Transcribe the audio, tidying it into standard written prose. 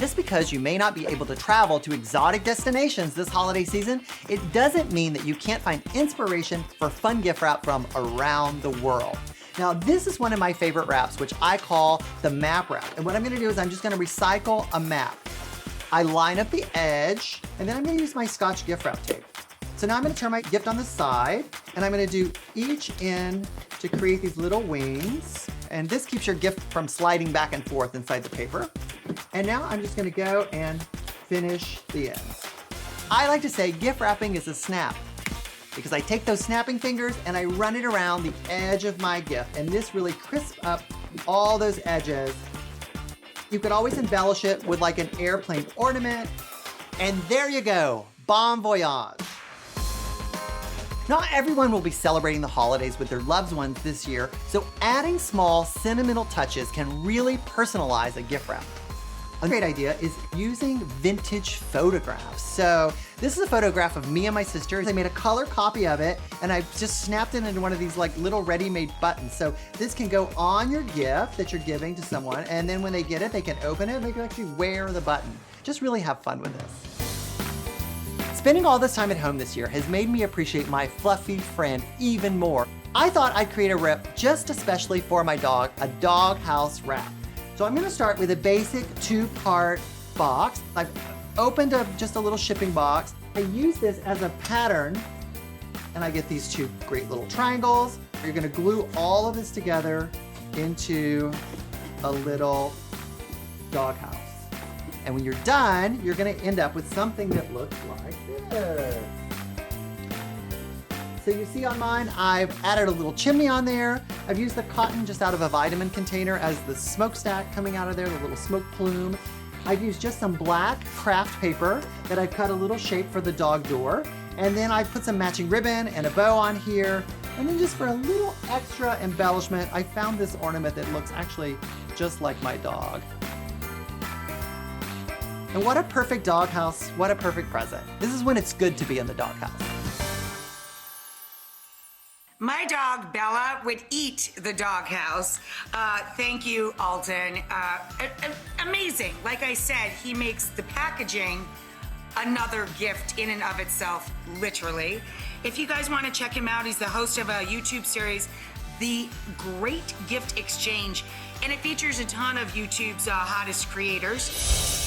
Just because you may not be able to travel to exotic destinations this holiday season, it doesn't mean that you can't find inspiration for fun gift wrap from around the world. Now, this is one of my favorite wraps, which I call the map wrap. And what I'm gonna do is I'm just gonna recycle a map. I line up the edge, and then I'm gonna use my Scotch gift wrap tape. So now I'm gonna turn my gift on the side, and I'm gonna do each end to create these little wings. And this keeps your gift from sliding back and forth inside the paper. And now I'm just gonna go and finish the ends. I like to say gift wrapping is a snap, because I take those snapping fingers and I run it around the edge of my gift, and this really crisps up all those edges. You could always embellish it with like an airplane ornament, and there you go, bon voyage. Not everyone will be celebrating the holidays with their loved ones this year, so adding small sentimental touches can really personalize a gift wrap. A great idea is using vintage photographs. So this is a photograph of me and my sister. I made a color copy of it, and I just snapped it into one of these like little ready-made buttons. So this can go on your gift that you're giving to someone, and then when they get it, they can open it and they can actually wear the button. Just really have fun with this. Spending all this time at home this year has made me appreciate my fluffy friend even more. I thought I'd create a wrap just especially for my dog, a doghouse wrap. So I'm gonna start with a basic 2-part box. I've opened up just a little shipping box. I use this as a pattern, and I get these 2 great little triangles. You're gonna glue all of this together into a little doghouse. And when you're done, you're gonna end up with something that looks like this. So you see on mine, I've added a little chimney on there. I've used the cotton just out of a vitamin container as the smokestack coming out of there, the little smoke plume. I've used just some black craft paper that I've cut a little shape for the dog door. And then I've put some matching ribbon and a bow on here. And then just for a little extra embellishment, I found this ornament that looks actually just like my dog. And what a perfect doghouse, what a perfect present. This is when it's good to be in the doghouse. My dog, Bella, would eat the doghouse. Thank you, Alton. Amazing. Like I said, he makes the packaging another gift in and of itself, literally. If you guys want to check him out, he's the host of a YouTube series, The Great Gift Exchange, and it features a ton of YouTube's hottest creators.